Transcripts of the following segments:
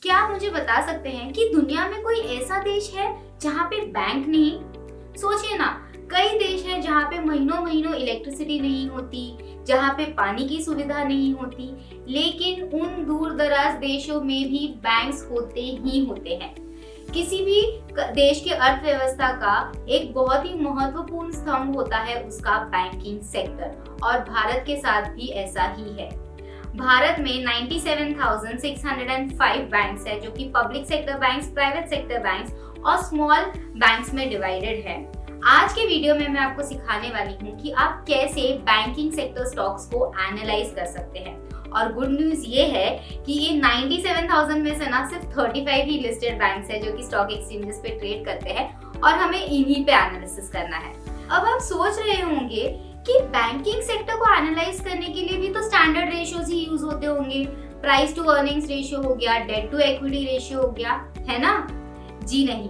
क्या आप मुझे बता सकते हैं कि दुनिया में कोई ऐसा देश है जहाँ पे बैंक नहीं? सोचिए ना, कई देश हैं जहाँ पे महीनों महीनों इलेक्ट्रिसिटी नहीं होती, जहाँ पे पानी की सुविधा नहीं होती, लेकिन उन दूर दराज देशों में भी बैंक्स होते ही होते हैं। किसी भी देश के अर्थव्यवस्था का एक बहुत ही महत्वपूर्ण स्तंभ होता है उसका बैंकिंग सेक्टर, और भारत के साथ भी ऐसा ही है। भारत में 97,605 बैंक्स है, जो कि public sector banks, private sector banks और स्मॉल बैंक्स में डिवाइडेड है। आज के वीडियो में मैं आपको सिखाने वाली हूँ कि आप कैसे बैंकिंग सेक्टर स्टॉक्स को एनालाइज कर सकते हैं। और गुड न्यूज ये है कि ये 97,000 में से ना सिर्फ 35 ही लिस्टेड बैंक्स है जो कि स्टॉक एक्सचेंजेस पे ट्रेड करते हैं, और हमें इन्हीं पे एनालिसिस करना है। अब आप सोच रहे होंगे कि बैंकिंग सेक्टर को एनालाइज करने के लिए भी तो स्टैंडर्ड रेशियोज ही यूज होते होंगे, प्राइस टू अर्निंग्स रेशियो हो गया, डेट टू इक्विटी रेशियो हो गया, है ना? जी नहीं,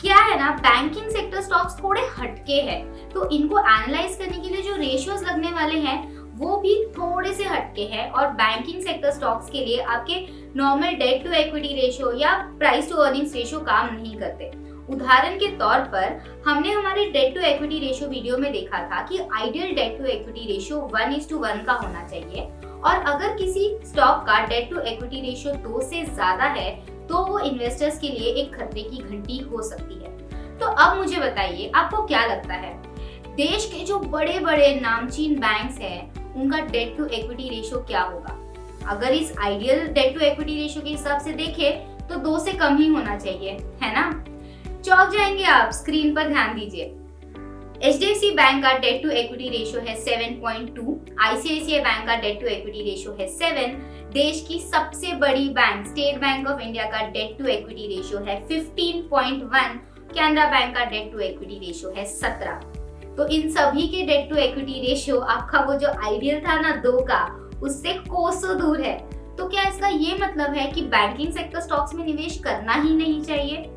क्या है ना, बैंकिंग सेक्टर स्टॉक्स थोड़े हटके हैं, तो इनको एनालाइज करने के लिए जो रेशियोज लगने वाले हैं वो भी थोड़े से हटके हैं, और बैंकिंग सेक्टर स्टॉक्स के लिए आपके normal debt to equity ratio या प्राइस टू अर्निंग्स रेशियो काम नहीं करते। उदाहरण के तौर पर हमने हमारे debt to equity ratio video में देखा था कि ideal debt to equity ratio 1:1 का होना चाहिए, और अगर किसी स्टॉक का डेट टू इक्विटी रेशियो 2 से ज्यादा है तो वो इन्वेस्टर्स के लिए एक खतरे की घंटी हो सकती है। तो अब मुझे बताइए, आपको क्या लगता है देश के जो बड़े बड़े नामचीन बैंक्स हैं उनका डेट टू इक्विटी रेशियो क्या होगा? अगर इस ideal debt to equity ratio के हिसाब से देखें तो 2 से कम ही होना चाहिए, है ना? चौंक जाएंगे आप, स्क्रीन पर ध्यान दीजिए। HDFC बैंक का डेट टू इक्विटी रेशियो है 7.2, ICICI बैंक का डेट टू इक्विटी रेशियो है 7, देश की सबसे बड़ी bank state bank of India का डेट टू इक्विटी रेशियो है 15.1, कैनरा बैंक का डेट टू इक्विटी रेशियो है 17। तो इन सभी के डेट टू इक्विटी रेशियो आपका वो जो आइडियल था ना 2 का, उससे कोसों दूर है। तो क्या इसका ये मतलब है कि बैंकिंग सेक्टर स्टॉक्स में निवेश करना ही नहीं चाहिए?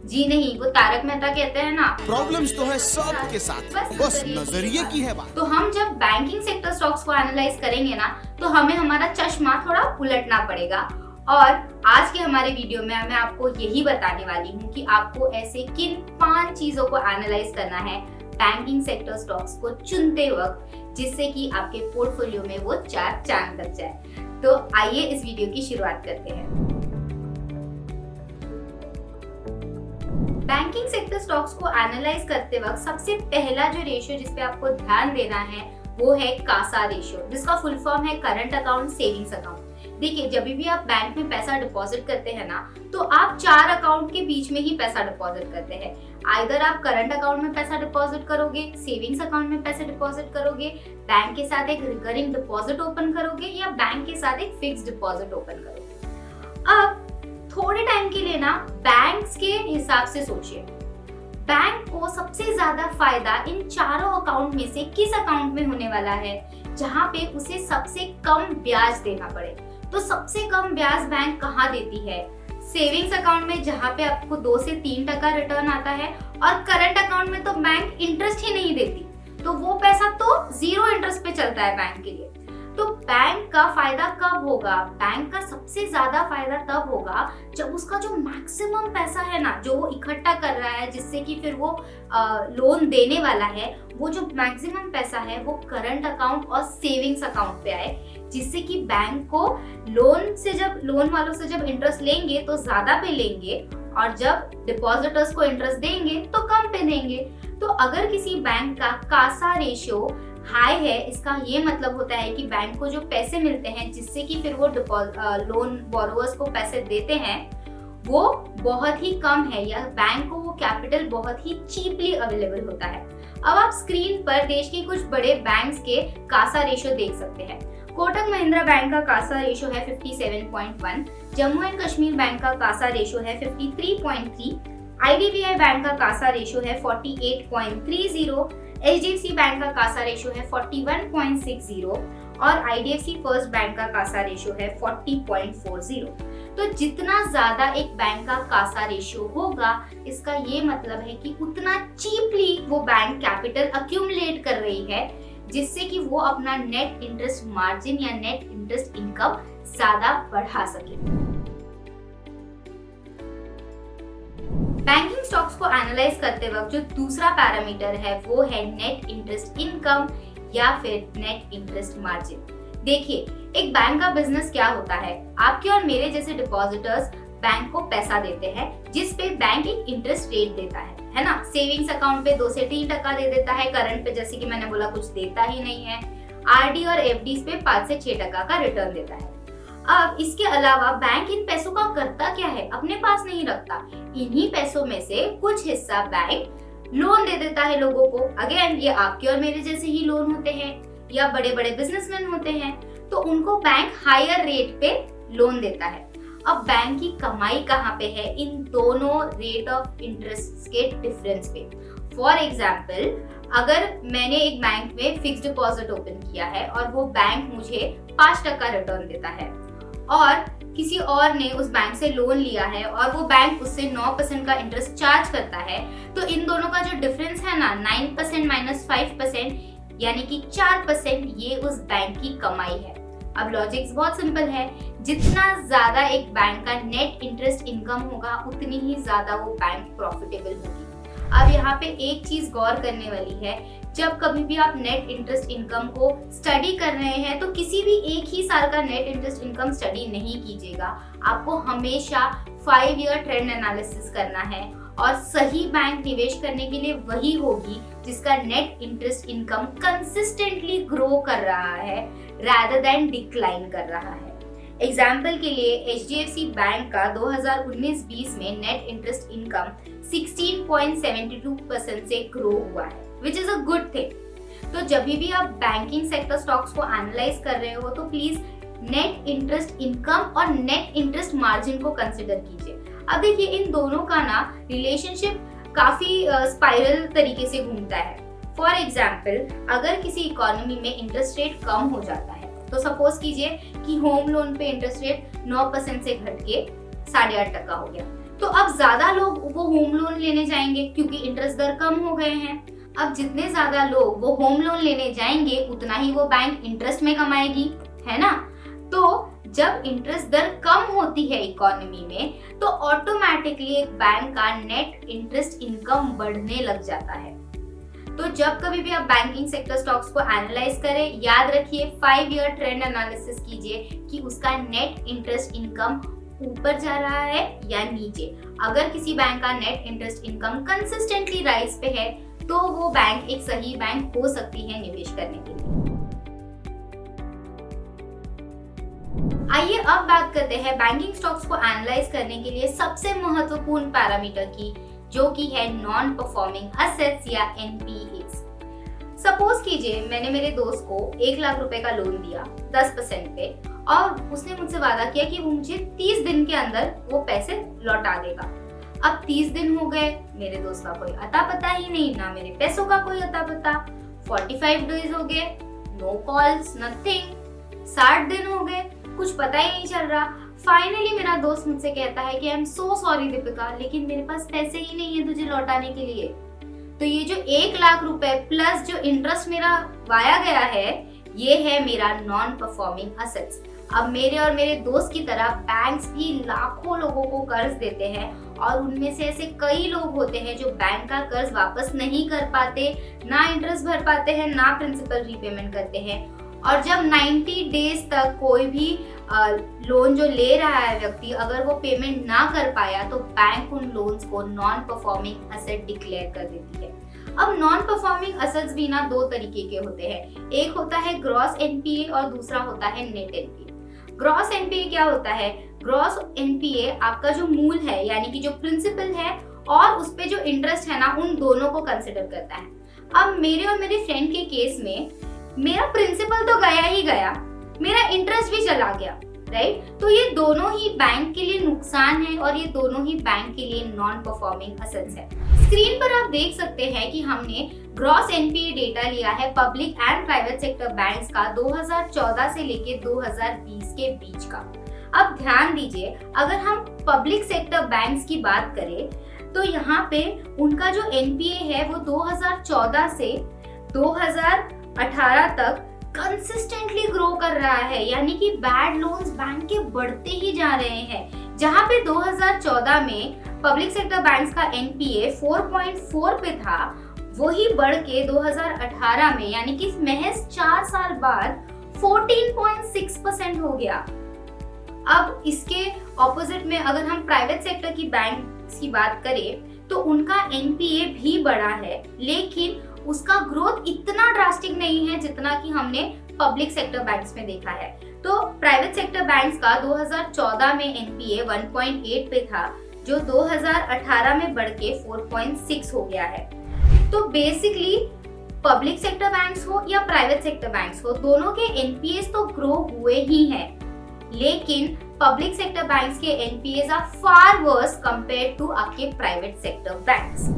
जी नहीं, वो तारक मेहता कहते हैं ना, प्रॉब्लम्स तो है सबके साथ, बस नजरिए की है बात। तो हम जब बैंकिंग सेक्टर स्टॉक्स को एनालाइज करेंगे ना, तो हमें हमारा चश्मा थोड़ा उलटना पड़ेगा। और आज के हमारे वीडियो में मैं आपको यही बताने वाली हूँ कि आपको ऐसे किन 5 चीजों को एनालाइज करना है बैंकिंग सेक्टर स्टॉक्स को चुनते वक्त, जिससे कि आपके पोर्टफोलियो में वो 4 चांद लग जाए। तो आइए इस वीडियो की शुरुआत करते हैं। बैंकिंग सेक्टर स्टॉक्स को एनालाइज करते वक्त सबसे पहला जो रेशियो जिस पे आपको ध्यान देना है वो है कासा रेशियो, जिसका फुल फॉर्म है करंट अकाउंट सेविंग्स अकाउंट। देखिए, जब भी आप बैंक में पैसा डिपॉजिट करते हैं ना, तो आप 4 अकाउंट के बीच में ही पैसा डिपॉजिट करते हैं। आइदर आप करंट अकाउंट में पैसा डिपॉजिट करोगे, सेविंग्स अकाउंट में पैसे डिपॉजिट करोगे, बैंक के साथ एक रिकरिंग डिपॉजिट ओपन करोगे, या बैंक के साथ एक फिक्स डिपॉजिट ओपन करोगे। अब थोड़े टाइम के लिए ना बैंक्स के हिसाब से सोचिए, बैंक को सबसे ज्यादा फायदा इन चारों अकाउंट में से किस अकाउंट में होने वाला है जहां पे उसे सबसे कम ब्याज देना पड़े? तो सबसे कम ब्याज बैंक कहाँ देती है? सेविंग्स अकाउंट में, जहां पे आपको 2 से 3% रिटर्न आता है, और करंट अकाउंट में तो बैंक इंटरेस्ट ही नहीं देती, तो वो पैसा तो 0 इंटरेस्ट पे चलता है बैंक के लिए। तो बैंक का फायदा कब होगा? बैंक का सबसे ज्यादा फायदा तब होगा जब उसका जो मैक्सिमम पैसा है ना, जो वो इकट्ठा कर रहा है जिससे कि फिर वो लोन देने वाला है, वो जो मैक्सिमम पैसा है वो करंट अकाउंट और सेविंग्स अकाउंट पे आए, जिससे कि बैंक को लोन वालों से जब इंटरेस्ट लेंगे तो ज्यादा पे लेंगे, और जब डिपॉजिटर्स को इंटरेस्ट देंगे तो कम पे देंगे। तो अगर किसी बैंक का कासा रेशियो हाई है, इसका ये मतलब होता है कि बैंक को जो पैसे मिलते हैं जिससे कि फिर वो लोन बोरोवर्स को पैसे देते हैं वो बहुत ही कम है, या बैंक को वो कैपिटल बहुत ही चीपली अवेलेबल होता है। अब आप स्क्रीन पर देश के कुछ बड़े बैंक्स के कासा रेशियो देख सकते हैं। कोटक महिंद्रा बैंक का कासा रेशियो है 57.1, जम्मू एंड कश्मीर बैंक का कासा रेशियो है 53.3, IDBI बैंक का कासा रेशियो है 48.30, HDFC बैंक का कासा रेशियो है 41.60, और IDFC फर्स्ट बैंक का कासा रेशियो है 40.40। तो जितना ज्यादा एक बैंक का कासा रेशियो होगा, इसका ये मतलब है कि उतना चीपली वो बैंक कैपिटल अक्यूमुलेट कर रही है, जिससे कि वो अपना नेट इंटरेस्ट मार्जिन या नेट इंटरेस्ट इनकम ज्यादा बढ़ा सके। स्टॉक्स को एनालाइज करते वक्त जो दूसरा पैरामीटर है वो है नेट इंटरेस्ट इनकम या फिर नेट इंटरेस्ट मार्जिन। देखिए, एक बैंक का बिजनेस क्या होता है, आपके और मेरे जैसे डिपॉजिटर्स बैंक को पैसा देते हैं जिस पे बैंक एक इंटरेस्ट रेट देता है ना। सेविंग्स अकाउंट पे 2 से 3% दे देता है, करंट पे जैसे कि मैंने बोला कुछ देता ही नहीं है, आरडी और एफडी पे 5 से 6% का रिटर्न देता है। अब इसके अलावा बैंक इन पैसों का करता क्या है, अपने पास नहीं रखता, इन्हीं पैसों में से कुछ हिस्सा बैंक लोन दे देता है लोगों को। अगेन ये आपके और मेरे जैसे ही लोन होते हैं या बड़े बड़े बिजनेसमैन होते हैं, तो उनको बैंक हायर रेट पे लोन देता है। अब बैंक की कमाई कहाँ पे है, इन दोनों रेट ऑफ इंटरेस्ट के डिफरेंस पे। फॉर एग्जाम्पल, अगर मैंने एक बैंक में फिक्स डिपॉजिट ओपन किया है और वो बैंक मुझे 5% रिटर्न देता है और किसी और ने उस बैंक से लोन लिया है और वो बैंक उससे 9% का इंटरेस्ट चार्ज करता है, तो इन दोनों का जो डिफरेंस है ना 9% माइनस 5% यानी कि 4%, ये उस बैंक की कमाई है। अब लॉजिक्स बहुत सिंपल है, जितना ज्यादा एक बैंक का नेट इंटरेस्ट इनकम होगा उतनी ही ज्यादा वो बैंक प्रॉफिटेबल होगी। अब यहाँ पे एक चीज गौर करने वाली है, जब कभी भी आप नेट इंटरेस्ट इनकम को स्टडी कर रहे हैं तो किसी भी एक ही साल का नेट इंटरेस्ट इनकम स्टडी नहीं कीजिएगा। आपको हमेशा 5 ईयर ट्रेंड एनालिसिस करना है और सही बैंक निवेश करने के लिए वही होगी जिसका net interest income consistently grow कर रहा है rather than डिक्लाइन कर रहा है। एग्जाम्पल के लिए HDFC बैंक का 2019-20 में नेट इंटरेस्ट इनकम 16.72% से ग्रो हुआ है, which is a good thing. तो जब भी आप बैंकिंग सेक्टर स्टॉक्स को एनालाइज कर रहे हो तो प्लीज नेट इंटरेस्ट इनकम और नेट इंटरेस्ट मार्जिन को कंसिडर कीजिए। अब देखिए, इन दोनों का ना रिलेशनशिप काफी स्पाइरल तरीके से घूमता है। फॉर एग्जाम्पल, अगर किसी इकोनॉमी में इंटरेस्ट रेट कम हो जाता है, तो सपोज कीजिए कि होम लोन पे इंटरेस्ट रेट 9% से घट के 8.5% हो गया, तो अब ज्यादा लोग वो होम लोन लेने जाएंगे क्योंकि इंटरेस्ट दर कम हो गए हैं। अब जितने ज्यादा लोग वो होम लोन लेने जाएंगे उतना ही वो बैंक इंटरेस्ट में कमाएगी, है ना। तो जब इंटरेस्ट दर कम होती है इकोनॉमी में तो ऑटोमेटिकली एक बैंक का नेट इंटरेस्ट इनकम बढ़ने लग जाता है। तो जब कभी भी आप बैंकिंग सेक्टर स्टॉक्स को एनालाइज करें, याद रखिए 5 ईयर ट्रेंड एनालिसिस कीजिए कि उसका नेट इंटरेस्ट इनकम ऊपर जा रहा है या नीचे। अगर किसी बैंक का net interest income consistently rise पे है तो वो बैंक एक सही बैंक हो सकती है निवेश करने के लिए। आइए अब बात करते हैं बैंकिंग स्टॉक्स को एनालाइज करने के लिए सबसे महत्वपूर्ण पैरामीटर की, जो कि है नॉन परफॉर्मिंग असेट्स या NPAs। सपोज कीजिए मैंने मेरे दोस्त को 1 लाख रुपए का लोन दिया 10% पे और उसने मुझसे वादा किया कि वो मुझे 30 दिन के अंदर वो पैसे लौटा देगा। अब 30 दिन हो गए, मेरे दोस्त का कोई अता पता ही नहीं, ना मेरे पैसों का कोई अता पता। 45 डेज हो गए, नो कॉल्स नथिंग। 60 दिन हो गए, कुछ पता ही नहीं चल रहा। फाइनली मेरा दोस्त मुझसे कहता है कि I am so sorry Deepika, लेकिन मेरे पास पैसे ही नहीं है तुझे लौटाने के लिए। तो ये जो 1 लाख रुपए प्लस जो इंटरेस्ट मेरा वाया गया है, ये है मेरा नॉन परफॉर्मिंग असेट्स। अब मेरे और मेरे दोस्त की तरह बैंक्स भी लाखों लोगों को कर्ज देते हैं और उनमें से ऐसे कई लोग होते हैं जो बैंक का कर्ज वापस नहीं कर पाते, ना इंटरेस्ट भर पाते हैं, ना प्रिंसिपल रीपेमेंट करते हैं। और जब 90 डेज तक कोई भी लोन जो ले रहा है व्यक्ति अगर वो पेमेंट ना कर पाया तो बैंक उन लोन्स को नॉन परफॉर्मिंग असेट डिक्लेयर कर देती है। अब नॉन परफॉर्मिंग असेट्स भी ना 2 तरीके के होते हैं, एक होता है ग्रॉस NPA और दूसरा होता है नेट NPA। ग्रॉस NPA क्या होता है? ग्रॉस NPA आपका जो मूल है यानी कि जो प्रिंसिपल है और उस पे जो इंटरेस्ट है ना, उन दोनों को कंसिडर करता है। अब मेरे और मेरे फ्रेंड के केस में मेरा प्रिंसिपल तो गया ही गया, मेरा इंटरेस्ट भी चला गया, राइट। तो ये दोनों ही बैंक के लिए नुकसान है और ये दोनों ही बैंक के लिए नॉन परफॉर्मिंग असेट्स है। स्क्रीन पर आप देख सकते हैं कि हमने ग्रॉस NPA डेटा लिया है public and private sector banks का 2014 से लेके 2020 के बीच का। अब ध्यान दीजिए, अगर हम पब्लिक सेक्टर बैंक्स की बात करें तो यहाँ पे उनका जो NPA है वो 2014 से 2018 तक कंसिस्टेंटली ग्रो कर रहा है, यानी कि बैड लोन्स बैंक के बढ़ते ही जा रहे हैं। जहाँ पे 2014 में पब्लिक सेक्टर बैंक्स का एनपीए 4.4 पे था, वही बढ़ के 2018 में यानी कि महज 4 साल बाद 14.6% हो गया। अब इसके ऑपोजिट में अगर हम प्राइवेट सेक्टर की बैंक की बात करें तो उनका एनपीए भी बढ़ा है, लेकिन उसका ग्रोथ इतना ड्रास्टिक नहीं है जितना कि हमने पब्लिक सेक्टर बैंक्स में देखा है। तो प्राइवेट सेक्टर बैंक्स का 2014 में एनपीए 1.8 पे था, जो 2018 में बढ़ के 4.6 हो गया है। तो बेसिकली पब्लिक सेक्टर बैंक्स हो या प्राइवेट सेक्टर बैंक्स हो, दोनों के एनपीएस तो ग्रो हुए ही हैं, लेकिन पब्लिक सेक्टर बैंक्स के NPS are far worse compare to आपके प्राइवेट सेक्टर बैंक्स।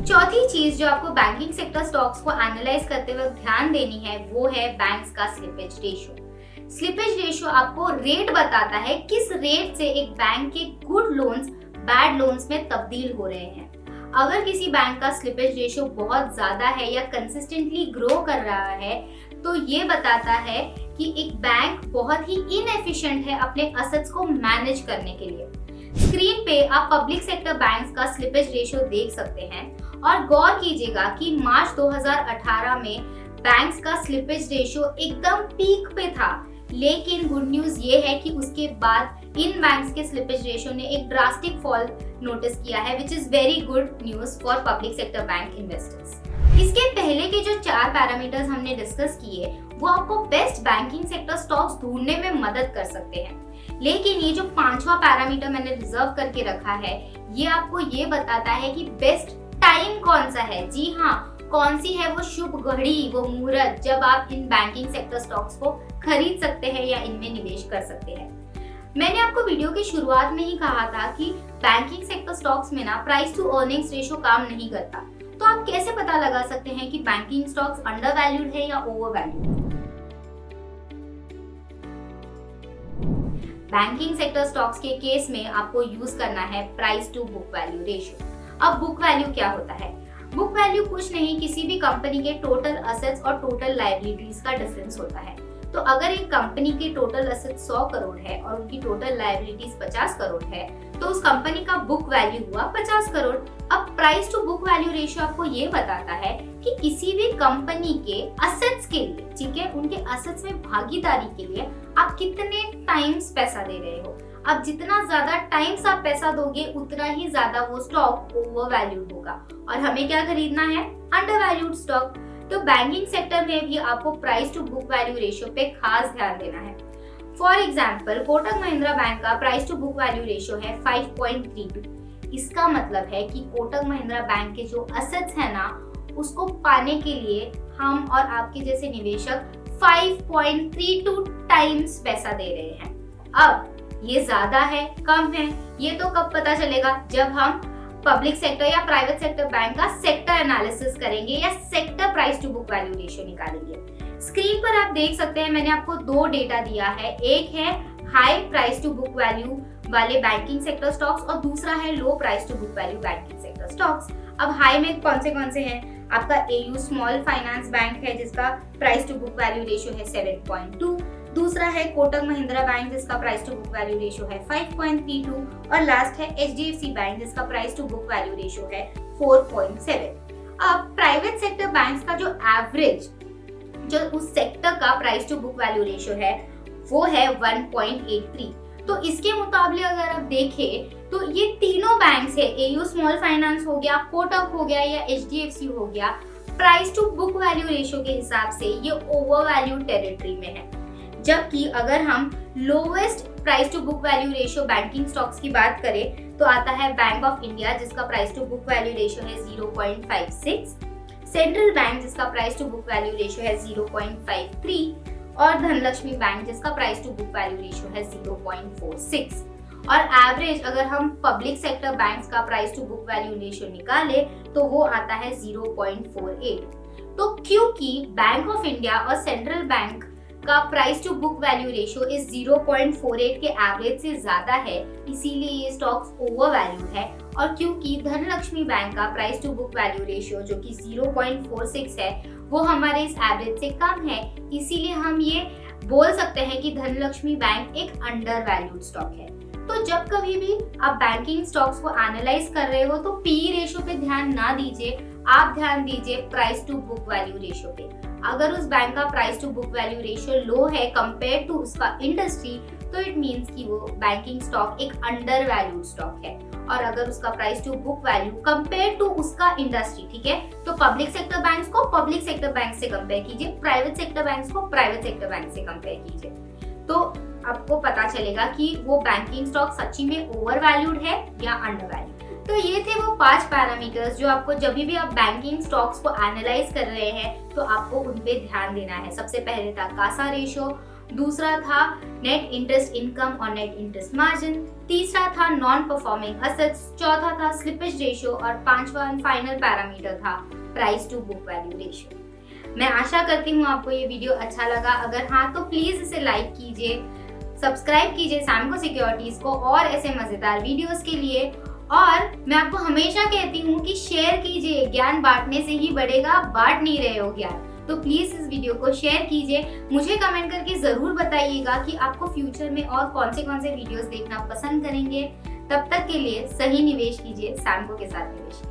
चौथी चीज जो आपको बैंकिंग सेक्टर स्टॉक्स को एनालाइज करते वक्त ध्यान देनी है वो है बैंक्स का स्लिपेज रेशियो। स्लिपेज रेशियो आपको रेट बताता है किस रेट से एक बैंक के गुड लोन्स बैड लोन्स में तब्दील हो रहे हैं। अगर किसी बैंक का स्लिपेज रेशियो बहुत ज्यादा है या कंसिस्टेंटली ग्रो कर रहा है तो ये बताता है कि एक बैंक बहुत ही इनएफिशिएंट है अपने असेट्स को मैनेज करने के लिए। स्क्रीन पे आप पब्लिक सेक्टर बैंक्स का स्लिपेज रेशियो देख सकते हैं और गौर कीजिएगा कि मार्च 2018 में बैंक्स का स्लिपेज रेशियो एकदम पीक पे था, लेकिन गुड न्यूज ये है कि उसके बाद इन बैंक्स के स्लिपेज रेशियो ने एक ड्रास्टिक फॉल नोटिस किया है, which is very good news for public sector bank investors. इसके पहले के जो 4 पैरामीटर्स हमने डिस्कस किए वो आपको बेस्ट बैंकिंग सेक्टर स्टॉक्स ढूंढने में मदद कर सकते हैं, लेकिन ये जो 5वां पैरामीटर मैंने रिजर्व करके रखा है ये आपको ये बताता है कि बेस्ट टाइम कौन सा है। जी हाँ, कौन सी है वो शुभ घड़ी, वो मुहूर्त जब आप इन बैंकिंग सेक्टर स्टॉक्स को खरीद सकते हैं या इनमें निवेश कर सकते हैं। मैंने आपको वीडियो की शुरुआत में ही कहा था कि बैंकिंग सेक्टर स्टॉक्स में ना प्राइस टू अर्निंग्स रेशियो काम नहीं करता, तो आप कैसे पता लगा सकते हैं कि बैंकिंग स्टॉक्स अंडर वैल्यूड है या overvalued? Banking sector stocks के केस में आपको यूज करना है price to book value ratio. अब बुक वैल्यू क्या होता है? बुक वैल्यू कुछ नहीं, किसी भी कंपनी के टोटल असेट्स और टोटल लायबिलिटीज का डिफरेंस होता है। तो अगर एक कंपनी की टोटल असेट्स 100 करोड़ है और उनकी टोटल लायबिलिटीज 50 करोड़ है तो उस कंपनी का बुक वैल्यू हुआ 50 करोड़। अब price to book value ratio आपको ये बताता है कि किसी भी कंपनी के असेट्स के लिए, ठीक है, उनके असेट्स में भागीदारी के लिए आप कितने टाइम्स पैसा दे रहे हो। अब जितना ज्यादा टाइम्स आप पैसा दोगे उतना ही ज्यादा वो स्टॉक ओवर वैल्यूड होगा और हमें क्या खरीदना है? Undervalued stock. तो बैंकिंग सेक्टर में भी आपको price to book value ratio पे खास ध्यान देना है। For example Kotak Mahindra bank का price to book value ratio है 5.32। इसका मतलब है कि कोटक महिंद्रा बैंक के जो असेट्स है ना उसको पाने के लिए हम और आपके जैसे निवेशक 5.32 टाइम्स पैसा दे रहे हैं। अब ये ज्यादा है कम है ये तो कब पता चलेगा? जब हम पब्लिक सेक्टर या प्राइवेट सेक्टर बैंक का सेक्टर एनालिसिस करेंगे या sector price to book value ratio निकालेंगे। स्क्रीन पर आप देख सकते हैं मैंने आपको 2 डेटा दिया है, एक है high price to book value वाले बैंकिंग सेक्टर स्टॉक्स और दूसरा है low price to book value banking sector stocks. अब हाई में कौन से हैं? आपका एयू स्मॉल फाइनेंस बैंक है जिसका price to book value ratio है 7.2, दूसरा है कोटक महिंद्रा बैंक जिसका price to book value ratio है 5.32 और लास्ट है एचडीएफसी बैंक जिसका price to book value ratio है 4.7। अब प्राइवेट सेक्टर बैंक्स का जो एवरेज जो उस सेक्टर का price to book value ratio है वो है 1.83। तो इसके मुकाबले अगर आप देखें तो ये तीनों बैंक्स है, एयू स्मॉल फाइनेंस हो गया, कोटक हो गया या एचडीएफसी हो गया, price to book value ratio के हिसाब से ये ओवर वैल्यू टेरिटरी में है। जबकि अगर हम lowest price to book value ratio banking stocks की बात करें तो आता है बैंक ऑफ इंडिया जिसका price to book value ratio है 0.56, सेंट्रल बैंक जिसका price to book value ratio है 0.53 और धनलक्ष्मी बैंक जिसका price to book value ratio है 0.46। और एवरेज अगर हम पब्लिक सेक्टर बैंक्स का price to book value ratio निकाले तो वो आता है 0.48। तो क्योंकि बैंक ऑफ इंडिया और सेंट्रल बैंक का price to book value ratio इस 0.48 के एवरेज से ज्यादा है इसीलिए ये स्टॉक्स ओवर वैल्यू है, और क्योंकि धनलक्ष्मी बैंक का price to book value ratio जो कि 0.46 है वो हमारे इस एवरेज से कम है इसीलिए हम ये बोल सकते हैं कि धनलक्ष्मी बैंक एक अंडर वैल्यूड स्टॉक है। तो जब कभी भी आप बैंकिंग स्टॉक्स को एनालाइज कर रहे हो तो पी रेशो पे ध्यान ना दीजिए, आप ध्यान दीजिए price to book value ratio पे। अगर उस बैंक का price to book value ratio low है कंपेयर टू उसका इंडस्ट्री, तो इट मींस कि वो बैंकिंग स्टॉक एक अंडर वैल्यूड स्टॉक है। और अगर उसका price to book value compare to उसका इंडस्ट्री, ठीक है, तो पब्लिक सेक्टर बैंक्स को पब्लिक सेक्टर बैंक से कंपेयर कीजिए, प्राइवेट सेक्टर बैंक्स को प्राइवेट सेक्टर बैंक से कंपेयर कीजिए, तो आपको पता चलेगा कि वो बैंकिंग स्टॉक सच्ची में ओवर वैल्यूड है या अंडर वैल्यूड। तो ये थे वो 5 पैरामीटर्स जो आपको जब भी आप बैंकिंग स्टॉक्स को एनालाइज कर रहे हैं तो आपको उन पे ध्यान देना है। सबसे पहले था कासा रेशो, दूसरा था नेट इंटरेस्ट इनकम और नेट इंटरेस्ट मार्जिन, तीसरा था नॉन परफॉर्मिंग असेट्स, चौथा था स्लिपेज रेशो और पांचवा फाइनल पैरामीटर था price to book value ratio. मैं आशा करती हूँ आपको ये वीडियो अच्छा लगा। अगर हाँ तो प्लीज इसे लाइक कीजिए, सब्सक्राइब कीजिए सैमको सिक्योरिटीज को और ऐसे मजेदार वीडियोस के लिए। और मैं आपको हमेशा कहती हूँ कि शेयर कीजिए, ज्ञान बांटने से ही बढ़ेगा, बांट नहीं रहे हो ज्ञान। तो प्लीज इस वीडियो को शेयर कीजिए, मुझे कमेंट करके जरूर बताइएगा कि आपको फ्यूचर में और कौन से वीडियोस देखना पसंद करेंगे। तब तक के लिए सही निवेश कीजिए, सैमको के साथ निवेश कीजिए।